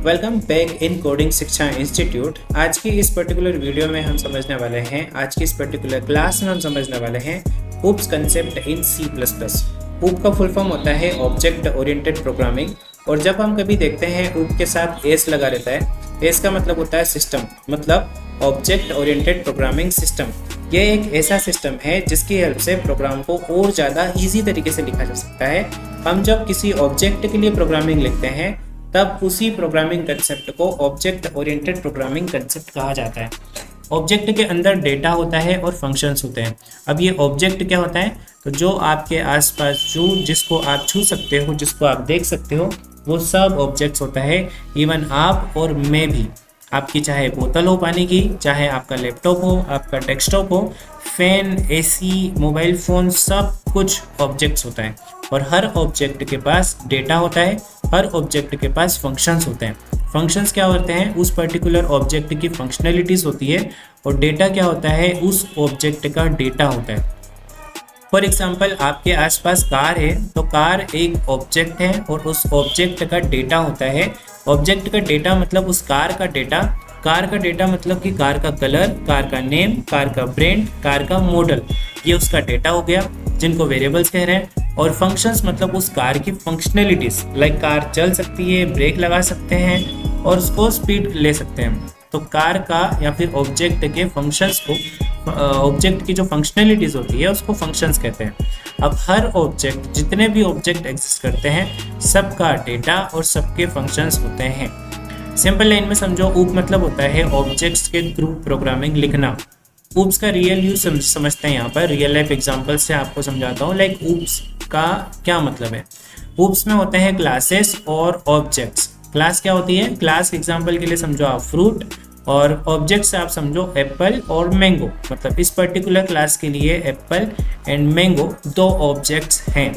Welcome back in coding शिक्षा institute. आज की इस पर्टिकुलर वीडियो में हम समझने वाले हैं, आज की इस पर्टिकुलर क्लास में हम समझने वाले हैं ऊप्स कंसेप्ट इन C++। ऊप का फुल फॉर्म होता है ऑब्जेक्ट ओरिएंटेड प्रोग्रामिंग, और जब हम कभी देखते हैं ऊप के साथ एस लगा रहता है, एस का मतलब होता है सिस्टम, मतलब ऑब्जेक्ट ओरिएंटेड प्रोग्रामिंग सिस्टम। ये एक ऐसा सिस्टम है जिसकी हेल्प से प्रोग्राम को और ज़्यादा ईजी तरीके से लिखा जा सकता है। हम जब किसी ऑब्जेक्ट के लिए प्रोग्रामिंग लिखते हैं तब उसी प्रोग्रामिंग कंसेप्ट को ऑब्जेक्ट ओरिएंटेड प्रोग्रामिंग कंसेप्ट कहा जाता है। ऑब्जेक्ट के अंदर डेटा होता है और फंक्शंस होते हैं। अब ये ऑब्जेक्ट क्या होता है, तो जो आपके आसपास जिसको आप छू सकते हो, जिसको आप देख सकते हो, वो सब ऑब्जेक्ट्स होता है। इवन आप और मैं भी, आपकी चाहे बोतल हो पानी की, चाहे आपका लैपटॉप हो, आपका डेस्कटॉप हो, फैन, एसी, मोबाइल फ़ोन, सब कुछ ऑब्जेक्ट्स होता है। और हर ऑब्जेक्ट के पास डेटा होता है, हर ऑब्जेक्ट के पास फंक्शंस होते हैं। फंक्शंस क्या होते हैं, उस पर्टिकुलर ऑब्जेक्ट की फंक्शनैलिटीज़ होती है, और डेटा क्या होता है, उस ऑब्जेक्ट का डेटा होता है। फॉर एग्जाम्पल, आपके आसपास कार है, तो कार एक ऑब्जेक्ट है और उस ऑब्जेक्ट का डेटा होता है। ऑब्जेक्ट का डेटा मतलब उस कार का डेटा, कार का डेटा मतलब कि कार का कलर, कार का नेम, कार का ब्रांड, कार का मॉडल, ये उसका डेटा हो गया, जिनको वेरिएबल्स कह रहे हैं। और फंक्शंस मतलब उस कार की फंक्शनैलिटीज, लाइक कार चल सकती है, ब्रेक लगा सकते हैं और उसको स्पीड ले सकते हैं। तो कार का या फिर ऑब्जेक्ट के फंक्शंस को, ऑब्जेक्ट की जो फंक्शनैलिटीज होती है उसको फंक्शंस कहते हैं। अब हर ऑब्जेक्ट, जितने भी ऑब्जेक्ट एग्जिस्ट करते हैं, सबका डेटा और सबके फंक्शंस होते हैं। सिंपल लाइन में समझो, ऊप मतलब होता है ऑब्जेक्ट्स के थ्रू प्रोग्रामिंग लिखना। ऊप्स का रियल यूज समझते हैं यहाँ पर, रियल लाइफ एग्जांपल से आपको समझाता हूँ। लाइक ऊप्स का क्या मतलब है, ऊप्स में होते हैं क्लासेस और ऑब्जेक्ट्स। क्लास क्या होती है, क्लास एग्जांपल के लिए समझो आप फ्रूट, और ऑब्जेक्ट से आप समझो एप्पल और मैंगो। मतलब इस पर्टिकुलर क्लास के लिए एप्पल एंड मैंगो दो ऑब्जेक्ट्स हैं।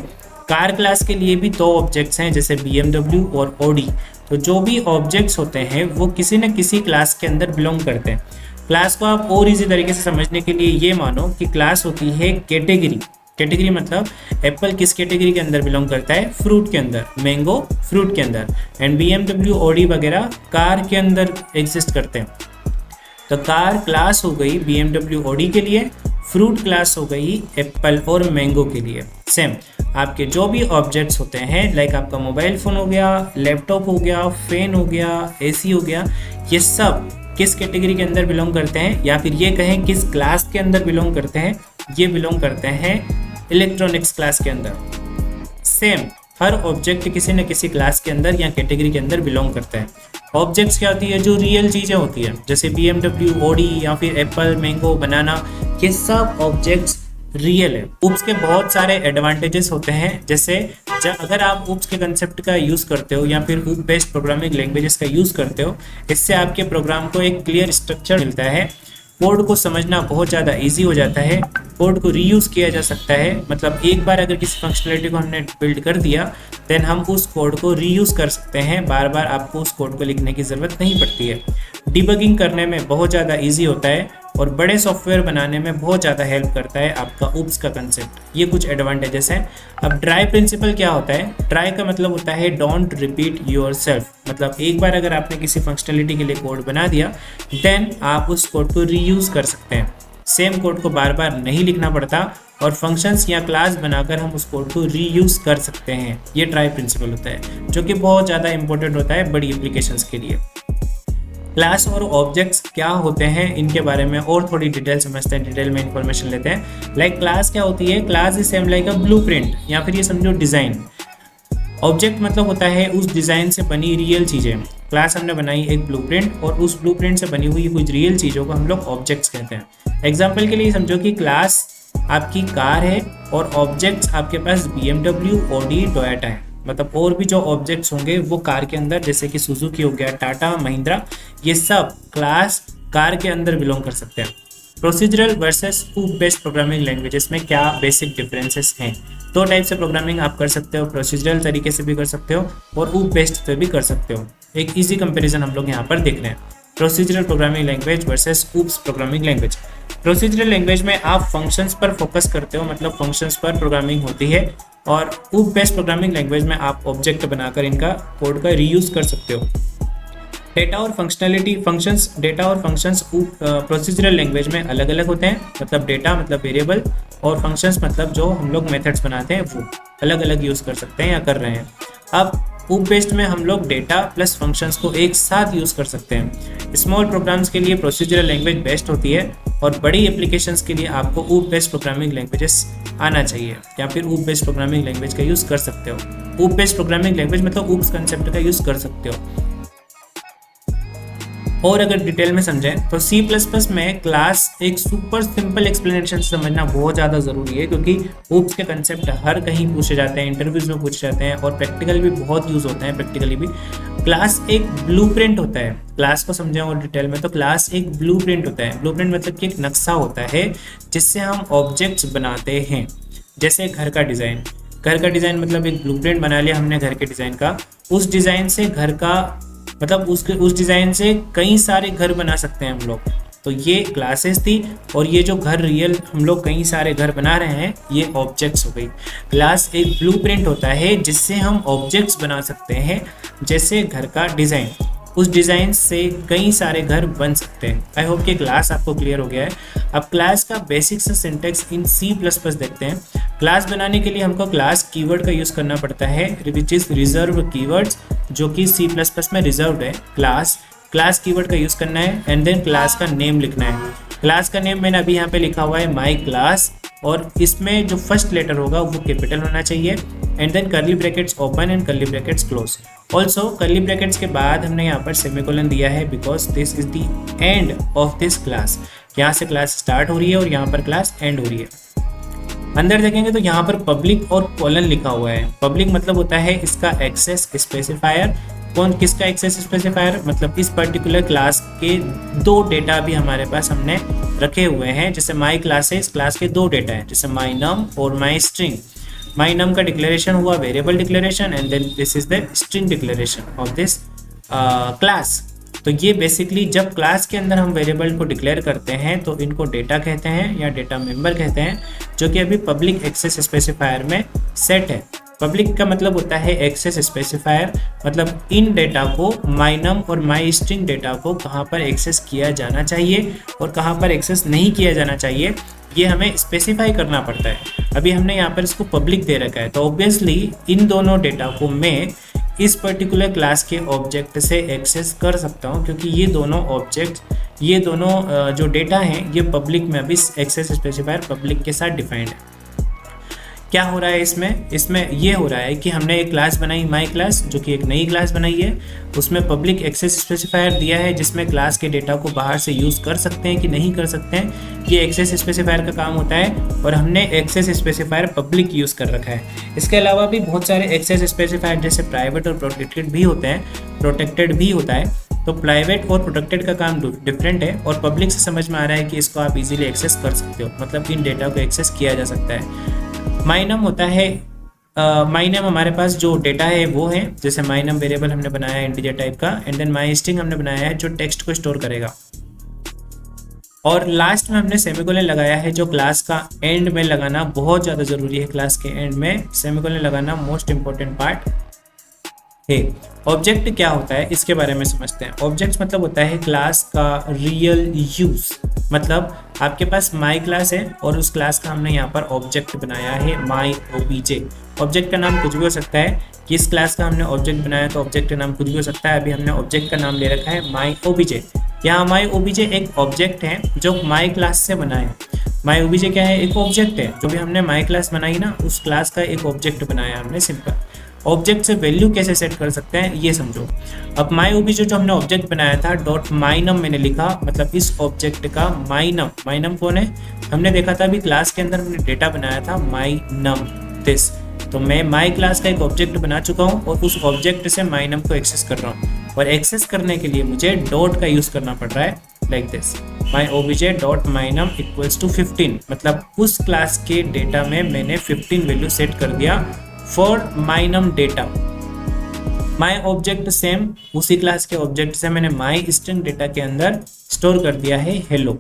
कार क्लास के लिए भी दो ऑब्जेक्ट्स हैं, जैसे BMW और Audi। तो जो भी ऑब्जेक्ट्स होते हैं वो किसी न किसी क्लास के अंदर बिलोंग करते हैं। क्लास को आप और इजी तरीके से समझने के लिए ये मानो कि क्लास होती है कैटेगरी। कैटेगरी मतलब एप्पल किस कैटेगरी के अंदर बिलोंग करता है, फ्रूट के अंदर, मैंगो फ्रूट के अंदर, एंड BMW Audi वगैरह कार के अंदर एग्जिस्ट करते हैं। तो कार क्लास हो गई BMW Audi के लिए, फ्रूट क्लास हो गई एप्पल और मैंगो के लिए। सेम आपके जो भी ऑब्जेक्ट्स होते हैं, लाइक आपका मोबाइल फ़ोन हो गया, लैपटॉप हो गया, फैन हो गया, AC हो गया, ये सब किस कैटेगरी के अंदर बिलोंग करते हैं, या फिर ये कहें किस क्लास के अंदर बिलोंग करते हैं, ये बिलोंग करते हैं इलेक्ट्रॉनिक्स क्लास के अंदर। सेम हर ऑब्जेक्ट किसी न किसी क्लास के अंदर या कैटेगरी के अंदर बिलोंग करता है। ऑब्जेक्ट्स क्या होती है, जो रियल चीज़ें होती है, जैसे BMW Audi या फिर एप्पल, मैंगो, बनाना, ये सब ऑब्जेक्ट्स रियल है। ऊप्स के बहुत सारे एडवांटेजेस होते हैं, जैसे अगर आप ऊप्स के कंसेप्ट का यूज़ करते हो या फिर ऊप बेस्ड प्रोग्रामिंग लैंग्वेजेस का यूज़ करते हो, इससे आपके प्रोग्राम को एक क्लियर स्ट्रक्चर मिलता है। कोड को समझना बहुत ज़्यादा इजी हो जाता है, कोड को रीयूज़ किया जा सकता है। मतलब एक बार अगर किसी फंक्शनलिटी को हमने बिल्ड कर दिया, देन हम उस कोड को रीयूज़ कर सकते हैं, बार बार आपको उस कोड को लिखने की ज़रूरत नहीं पड़ती है। डिबगिंग करने में बहुत ज़्यादा इजी होता है और बड़े सॉफ्टवेयर बनाने में बहुत ज़्यादा हेल्प करता है आपका ऊप्स का कंसेप्ट। ये कुछ एडवांटेजेस हैं। अब ट्राई प्रिंसिपल क्या होता है, ट्राई का मतलब होता है डोंट रिपीट योरसेल्फ। मतलब एक बार अगर आपने किसी फंक्शनलिटी के लिए कोड बना दिया, देन आप उस कोड को रीयूज़ कर सकते हैं। सेम कोड को बार बार नहीं लिखना पड़ता, और फंक्शंस या क्लास बनाकर हम उस कोड को रीयूज़ कर सकते हैं। ये ट्राई प्रिंसिपल होता है, जो कि बहुत ज़्यादा इंपॉर्टेंट होता है बड़ी एप्लीकेशंस के लिए। क्लास और ऑब्जेक्ट्स क्या होते हैं, इनके बारे में और थोड़ी डिटेल समझते हैं, डिटेल में इंफॉर्मेशन लेते हैं। लाइक क्लास क्या होती है, class is same like a blueprint, या फिर ये समझो डिज़ाइन। ऑब्जेक्ट मतलब होता है उस डिज़ाइन से बनी रियल चीज़ें। क्लास हमने बनाई एक ब्लूप्रिंट, और उस ब्लूप्रिंट से बनी हुई कुछ रियल चीज़ों को हम लोग ऑब्जेक्ट्स कहते हैं। एग्जाम्पल के लिए समझो कि क्लास आपकी कार है और ऑब्जेक्ट्स आपके पास BMW Audi टोयोटा है। मतलब और भी जो ऑब्जेक्ट्स होंगे वो कार के अंदर, जैसे कि सुजुकी हो गया, टाटा, महिंद्रा, ये सब क्लास कार के अंदर बिलोंग कर सकते हैं। प्रोसीजरल वर्सेस ऊप बेस्ड प्रोग्रामिंग लैंग्वेजेस में क्या बेसिक डिफरेंसेस हैं। दो टाइप से प्रोग्रामिंग आप कर सकते हो, प्रोसीजरल तरीके से भी कर सकते हो और ऊप बेस्ड पे भी कर सकते हो। एक ईजी कंपेरिजन हम लोग यहाँ पर देख रहे हैं, procedural programming language versus oops programming language. Procedural language में आप फंक्शंस पर फोकस करते हो, मतलब फंक्शंस पर प्रोग्रामिंग होती है, और ऊप बेस्ड प्रोग्रामिंग लैंग्वेज में आप ऑब्जेक्ट बनाकर इनका कोड का रीयूज़ कर सकते हो। डेटा और फंक्शनलिटी फंक्शंस डेटा और फंक्शंस प्रोसीजरल लैंग्वेज में अलग अलग होते हैं। मतलब डेटा मतलब वेरिएबल और फंक्शंस मतलब जो हम लोग मेथड्स बनाते हैं वो अलग अलग यूज़ कर सकते हैं या कर रहे हैं। अब कूप बेस्ड में हम लोग डेटा प्लस फंक्शंस को एक साथ यूज़ कर सकते हैं। स्मॉल प्रोग्राम्स के लिए प्रोसीजरल लैंग्वेज बेस्ट होती है और बड़ी एप्लीकेशंस के लिए आपको कूप बेस्ड प्रोग्रामिंग लैंग्वेजेस आना चाहिए या फिर कूप बेस्ड प्रोग्रामिंग लैंग्वेज का यूज़ कर सकते हो। कूप बेस्ड प्रोग्रामिंग लैंग्वेज मतलब कूप्स कंसेप्ट का यूज़ कर सकते हो। और अगर डिटेल में समझें तो C++ में क्लास एक सुपर सिंपल एक्सप्लेनेशन से समझना बहुत ज़्यादा ज़रूरी है, क्योंकि कूप्स के कंसेप्ट हर कहीं पूछे जाते हैं, इंटरव्यूज में पूछे जाते हैं और प्रैक्टिकल भी बहुत यूज़ होते हैं। प्रैक्टिकली भी क्लास एक ब्लूप्रिंट होता है। क्लास को समझें और डिटेल में तो क्लास एक ब्लूप्रिंट होता है। ब्लूप्रिंट मतलब कि एक नक्शा होता है जिससे हम ऑब्जेक्ट्स बनाते हैं। जैसे घर का डिज़ाइन, घर का डिज़ाइन मतलब एक ब्लूप्रिंट बना लिया हमने घर के डिज़ाइन का। उस डिज़ाइन से घर का मतलब उस डिज़ाइन से कई सारे घर बना सकते हैं हम लोग। तो ये क्लासेस थी और ये जो घर रियल हम लोग कई सारे घर बना रहे हैं ये ऑब्जेक्ट्स हो गई। क्लास एक ब्लूप्रिंट होता है जिससे हम ऑब्जेक्ट्स बना सकते हैं, जैसे घर का डिज़ाइन। उस डिज़ाइन से कई सारे घर बन सकते हैं। आई होप कि क्लास आपको क्लियर हो गया है। अब क्लास का बेसिक से सिंटेक्स इन C++ देखते हैं। क्लास बनाने के लिए हमको क्लास कीवर्ड का यूज़ करना पड़ता है, विच इज़ रिजर्व कीवर्ड्स, जो कि C++ में रिजर्व्ड है। क्लास कीवर्ड का यूज़ करना है एंड देन क्लास का नेम लिखना है। क्लास का नेम मैंने अभी यहाँ पे लिखा हुआ है माई क्लास, और इसमें जो फर्स्ट लेटर होगा वो कैपिटल होना चाहिए and then curly brackets open and curly brackets close. Also curly brackets के बाद हमने यहाँ पर सेमीकोलन दिया है because this is the end of this class. यहाँ से क्लास स्टार्ट हो रही है और यहाँ पर क्लास एंड हो रही है। अंदर देखेंगे तो यहाँ पर पब्लिक और कॉलन लिखा हुआ है। पब्लिक मतलब होता है इसका एक्सेस स्पेसिफायर। कौन किसका एक्सेस स्पेसिफायर, मतलब इस पर्टिकुलर क्लास के दो डेटा भी हमारे पास हमने रखे हुए हैं। जैसे माई क्लास है, इस क्लास के दो डेटा है, जैसे माई नम और माई स्ट्रिंग। माई नम का डिक्लेरेशन हुआ variable declaration and then this is the string declaration of this class. तो ये बेसिकली जब क्लास के अंदर हम वेरिएबल को डिक्लेयर करते हैं तो इनको डेटा कहते हैं या डेटा मेंबर कहते हैं, जो कि अभी पब्लिक एक्सेस स्पेसिफायर में सेट है। पब्लिक का मतलब होता है एक्सेस स्पेसिफायर, मतलब इन डेटा को माई नम और माई स्ट्रिंग डेटा को कहाँ पर एक्सेस किया जाना चाहिए और कहाँ पर एक्सेस नहीं किया जाना चाहिए, ये हमें स्पेसिफाई करना पड़ता है। अभी हमने यहाँ पर इसको पब्लिक दे रखा है, तो ऑब्वियसली इन दोनों डेटा को मैं इस पर्टिकुलर क्लास के ऑब्जेक्ट से एक्सेस कर सकता हूँ, क्योंकि ये दोनों जो डेटा हैं ये पब्लिक में अभी एक्सेस स्पेसिफायर पब्लिक के साथ डिफाइंड है। क्या हो रहा है इसमें ये हो रहा है कि हमने एक क्लास बनाई माई क्लास, जो कि एक नई क्लास बनाई है। उसमें पब्लिक एक्सेस स्पेसिफायर दिया है जिसमें क्लास के डेटा को बाहर से यूज़ कर सकते हैं कि नहीं कर सकते हैं, ये एक्सेस स्पेसिफायर का काम होता है। और हमने एक्सेस स्पेसिफायर पब्लिक यूज़ कर रखा है। इसके अलावा भी बहुत सारे एक्सेस स्पेसिफायर जैसे प्राइवेट और प्रोटेक्टेड भी होते हैं, प्रोटेक्टेड भी होता है। तो प्राइवेट और प्रोटेक्टेड का काम डिफरेंट है और पब्लिक से समझ में आ रहा है कि इसको आप इजीली एक्सेस कर सकते हो, मतलब इन डेटा को एक्सेस किया जा सकता है। माइनम होता है माइनम हमारे पास जो डेटा है वो है, जैसे माइनम वेरिएबल हमने बनाया है इंटीजर टाइप का एंड देन माई स्ट्रिंग हमने बनाया है जो टेक्स्ट को स्टोर करेगा। और लास्ट में हमने सेमीकोलन लगाया है, जो क्लास का एंड में लगाना बहुत ज़्यादा ज़रूरी है। क्लास के एंड में सेमीकोलन लगाना मोस्ट इंपॉर्टेंट पार्ट है। ऑब्जेक्ट क्या होता है इसके बारे में समझते हैं। ऑब्जेक्ट्स मतलब होता है क्लास का रियल यूज, मतलब आपके पास माई क्लास है और उस क्लास का हमने यहाँ पर ऑब्जेक्ट बनाया है माई ओबीजे। ऑब्जेक्ट का नाम कुछ भी हो सकता है, कि इस क्लास का हमने ऑब्जेक्ट बनाया तो ऑब्जेक्ट का नाम कुछ भी हो सकता है। अभी हमने ऑब्जेक्ट का नाम ले रखा है माई ओबीजे। यहाँ माई ओबीजे एक ऑब्जेक्ट है जो माई क्लास से बना है। माई ओबीजे क्या है, एक ऑब्जेक्ट है। जो भी हमने माई क्लास बनाई ना, उस क्लास का एक ऑब्जेक्ट बनाया हमने। सिंपल। ऑब्जेक्ट से वैल्यू कैसे सेट कर सकते हैं ये समझो। अब माई ओबीजे जो हमने ऑब्जेक्ट बनाया था डॉट माइनम मैंने लिखा, मतलब इस ऑब्जेक्ट का माइनम कौन है, हमने देखा था अभी क्लास के अंदर हमने डेटा बनाया था माइनम दिस। तो मैं माई क्लास का एक ऑब्जेक्ट बना चुका हूँ और उस ऑब्जेक्ट से माइनम को एक्सेस कर रहा हूँ, और एक्सेस करने के लिए मुझे डॉट का यूज़ करना पड़ रहा है like this. My O B J dot mynum equals to 15, मतलब उस क्लास के डेटा में मैंने 15 वैल्यू सेट कर दिया for mynum data. My object same उसी क्लास के ऑब्जेक्ट से मैंने माई स्ट्रिंग डेटा के अंदर स्टोर कर दिया है हेलो।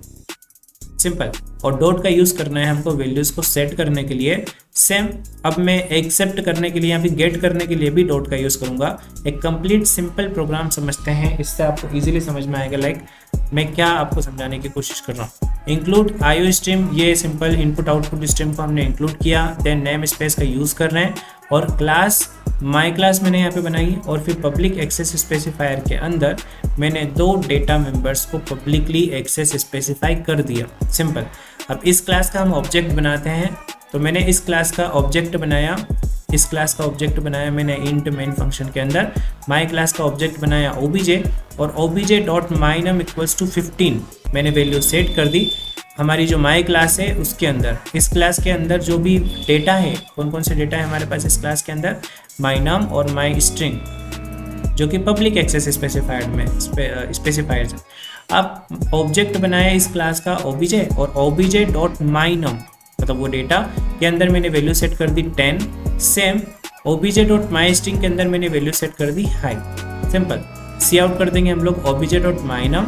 सिंपल। और डॉट का यूज़ करना है हमको वैल्यूज़ को सेट करने के लिए। सेम अब मैं एक्सेप्ट करने के लिए या फिर गेट करने के लिए भी डॉट का यूज़ करूँगा। एक कंप्लीट सिंपल प्रोग्राम समझते हैं, इससे आपको इजीली समझ में आएगा। लाइक मैं क्या आपको समझाने की कोशिश कर रहा हूँ। इंक्लूड आईओ स्ट्रीम, ये सिंपल इनपुट आउटपुट स्ट्रीम को हमने इंक्लूड किया। देन नेम स्पेस का यूज़ कर रहे हैं और क्लास माई क्लास मैंने यहाँ पे बनाई और फिर पब्लिक एक्सेस स्पेसिफायर के अंदर मैंने 2 डेटा मेंबर्स को पब्लिकली एक्सेस स्पेसिफाई कर दिया। सिंपल। अब इस क्लास का हम ऑब्जेक्ट बनाते हैं, तो मैंने इस क्लास का ऑब्जेक्ट बनाया, इस क्लास का ऑब्जेक्ट बनाया मैंने इंट मेन फंक्शन के अंदर। माई क्लास का ऑब्जेक्ट बनाया ओबीजे और OBJ dot my num equals to 15 मैंने वैल्यू सेट कर दी। हमारी जो माई क्लास है उसके अंदर, इस क्लास के अंदर जो भी डेटा है, कौन कौन से डेटा है हमारे पास इस क्लास के अंदर, माई नाम और माई स्ट्रिंग, जो कि पब्लिक एक्सेस स्पेसिफाइड में स्पेसिफाइड है। अब ऑब्जेक्ट बनाया इस क्लास का ओबीजे और ओबीजे डॉट माई नम, मतलब वो डेटा के अंदर मैंने वैल्यू सेट कर दी 10। Same OBJ dot my string के अंदर मैंने वैल्यू सेट कर दी हाई। सिंपल। सी आउट कर देंगे हम लोग ओबीजे डॉट माई नम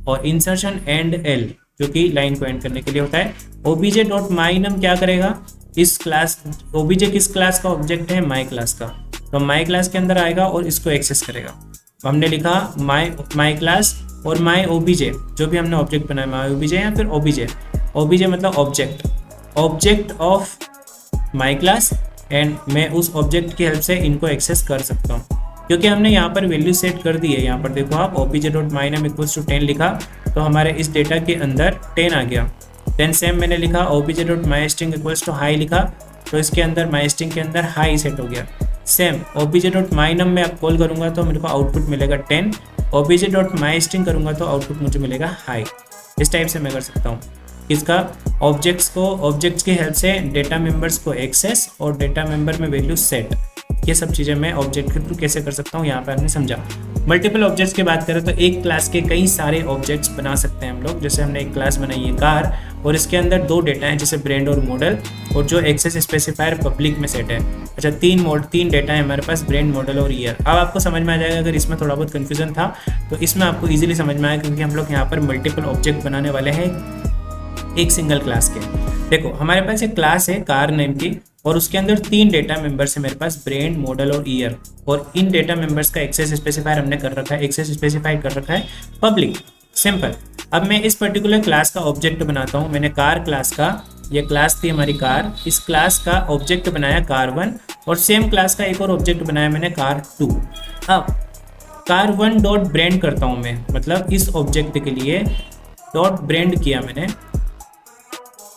और इंसर्शन एंड एल, जो कि लाइन को एंड करने के लिए होता है। ओबीजे डॉट माई नम क्या करेगा, इस क्लास ओबीजे किस क्लास का ऑब्जेक्ट है, माई क्लास का, तो माई क्लास के अंदर आएगा और इसको एक्सेस करेगा। हमने लिखा माई क्लास और माई ओबीजे, जो भी हमने ऑब्जेक्ट बनाया माई ओबीजे या फिर ओबीजे। ओबीजे मतलब object of my class, and मैं उस ऑब्जेक्ट की हेल्प से इनको एक्सेस कर सकता हूँ क्योंकि हमने यहाँ पर वैल्यू सेट कर दी है। यहाँ पर देखो आप OBJ dot my num equals to 10 लिखा, तो हमारे इस डेटा के अंदर 10 आ गया। देन सेम मैंने लिखा OBJ dot my string equals to hi लिखा, तो इसके अंदर माई स्ट्रिंग के अंदर हाई सेट हो गया। सेम ओबीजे डॉट माई नम में आप कॉल करूँगा तो मेरे को आउटपुट मिलेगा 10, ओबीजे डॉट माई स्ट्रिंग करूँगा तो आउटपुट मुझे मिलेगा हाई। इस टाइप से मैं कर सकता हूँ इसका ऑब्जेक्ट्स की हेल्प से डेटा मेंबर्स को एक्सेस और डेटा मेंबर में वैल्यू सेट, ये सब चीज़ें मैं ऑब्जेक्ट के थ्रू कैसे कर सकता हूँ यहाँ पर हमने समझा। मल्टीपल ऑब्जेक्ट्स की बात करें तो एक क्लास के कई सारे ऑब्जेक्ट्स बना सकते हैं हम लोग। जैसे हमने एक क्लास बनाई है कार और इसके अंदर 2 डेटा हैं जैसे ब्रांड और मॉडल, और जो एक्सेस स्पेसिफायर पब्लिक में सेट है। अच्छा, 3 डेटा है हमारे पास, ब्रांड, मॉडल और ईयर। अब आपको समझ में आ जाएगा। अगर इसमें थोड़ा बहुत कन्फ्यूजन था तो इसमें आपको ईजिली समझ में आएगा क्योंकि हम लोग यहाँ पर मल्टीपल ऑब्जेक्ट बनाने वाले हैं एक सिंगल क्लास के। देखो हमारे पास एक क्लास है कार नेम की और उसके अंदर 3 डेटा मेंबर्स है मेरे पास, ब्रांड, मॉडल और ईयर, और इन डेटा मेंबर्स का एक्सेस स्पेसिफायर हमने कर रखा है, एक्सेस स्पेसिफाइड कर रखा है पब्लिक। सिंपल। अब मैं इस पर्टिकुलर क्लास का ऑब्जेक्ट बनाता हूँ। मैंने कार क्लास का, ये क्लास थी हमारी कार, इस क्लास का ऑब्जेक्ट बनाया car1 और सेम क्लास का एक और ऑब्जेक्ट बनाया मैंने car2। अब car1 डॉट ब्रांड करता हूँ मैं, मतलब इस ऑब्जेक्ट के लिए डॉट ब्रांड किया मैंने।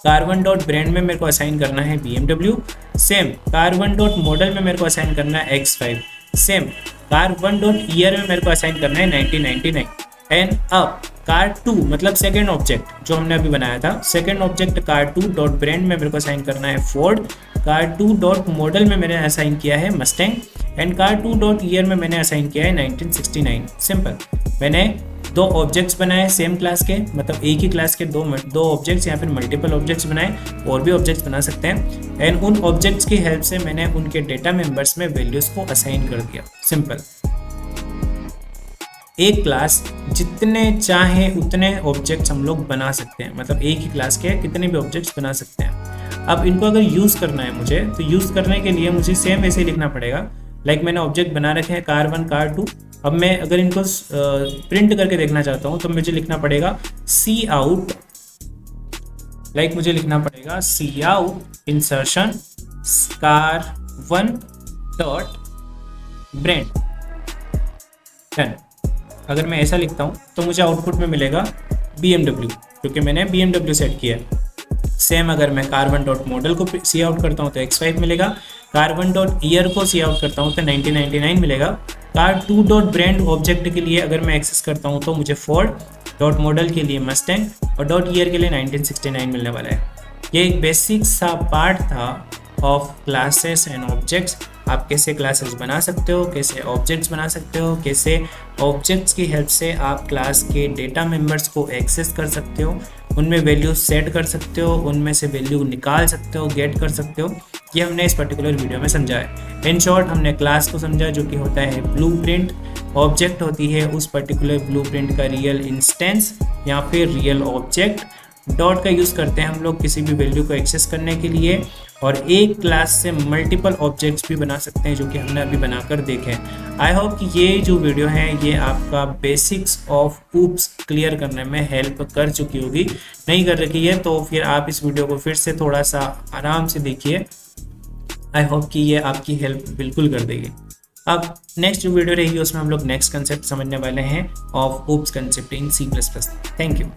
car1 डॉट ब्रांड में मेरे को असाइन करना है BMW। Same car1 dot model में मेरे को असाइन करना है X5। Same car1 dot year में मेरे को असाइन करना है 1999। एंड अब car2 मतलब सेकेंड ऑब्जेक्ट जो हमने अभी बनाया था, second object car2 dot brand में मेरे को असाइन करना है फोर्ड, car2 डॉट मॉडल में मैंने असाइन किया है Mustang, and car2 dot year में मैंने असाइन किया है 1969। सिंपल। मैंने 2 ऑब्जेक्ट्स बनाए सेम क्लास के, मतलब एक ही क्लास के दो ऑब्जेक्ट्स या फिर मल्टीपल ऑब्जेक्ट्स बनाए, और भी ऑब्जेक्ट्स बना सकते हैं। एंड उन ऑब्जेक्ट्स की हेल्प से मैंने उनके डेटा मेंबर्स में वैल्यूज को असाइन कर दिया। सिंपल। एक क्लास जितने चाहे उतने ऑब्जेक्ट्स हम लोग बना सकते हैं, मतलब एक ही क्लास के कितने भी ऑब्जेक्ट्स बना सकते हैं। अब इनको अगर यूज़ करना है मुझे, तो यूज़ करने के लिए मुझे सेम ऐसे ही लिखना पड़ेगा। लाइक मैंने ऑब्जेक्ट बना रखे हैं car1 car2। अब मैं अगर इनको प्रिंट करके देखना चाहता हूँ तो मुझे लिखना पड़ेगा सी आउट, लाइक मुझे लिखना पड़ेगा cout insertion car1 dot brand. Done. अगर मैं ऐसा लिखता हूँ तो मुझे आउटपुट में मिलेगा BMW, क्योंकि मैंने BMW सेट किया है। सेम अगर मैं car1 डॉट मॉडल को सी आउट करता हूँ तो X5 मिलेगा, car1 डॉट ईयर को सी आउट करता हूँ तो 1999 मिलेगा, car2 डॉट ब्रांड ऑब्जेक्ट के लिए अगर मैं एक्सेस करता हूँ तो मुझे फोर्ड, डॉट मॉडल के लिए मस्टैंग और डॉट ईयर के लिए 1969 मिलने वाला है। ये एक बेसिक सा पार्ट था ऑफ क्लासेस एंड ऑब्जेक्ट्स। आप कैसे क्लासेस बना सकते हो, कैसे ऑब्जेक्ट्स बना सकते हो, कैसे ऑब्जेक्ट्स की हेल्प से आप क्लास के डेटा मेंबर्स को एक्सेस कर सकते हो, उनमें वैल्यू सेट कर सकते हो, उनमें से वैल्यू निकाल सकते हो, गेट कर सकते हो। ये हमने इस पर्टिकुलर वीडियो में समझा है। इन शॉर्ट हमने क्लास को समझा, जो कि होता है ब्लूप्रिंट। ऑब्जेक्ट होती है उस पर्टिकुलर ब्लूप्रिंट का रियल इंस्टेंस या फिर रियल ऑब्जेक्ट। डॉट का यूज़ करते हैं हम लोग किसी भी वैल्यू को एक्सेस करने के लिए, और एक क्लास से मल्टीपल ऑब्जेक्ट्स भी बना सकते हैं, जो कि हमने अभी बनाकर देखे। आई होप कि ये जो वीडियो है ये आपका बेसिक्स ऑफ ऊप्स क्लियर करने में हेल्प कर चुकी होगी। नहीं कर रखी है तो फिर आप इस वीडियो को फिर से थोड़ा सा आराम से देखिए। आई होप कि ये आपकी हेल्प बिल्कुल कर देगी। अब नेक्स्ट जो वीडियो रहेगी उसमें हम लोग नेक्स्ट कंसेप्ट समझने वाले हैं of oops concept in C++। Thank you.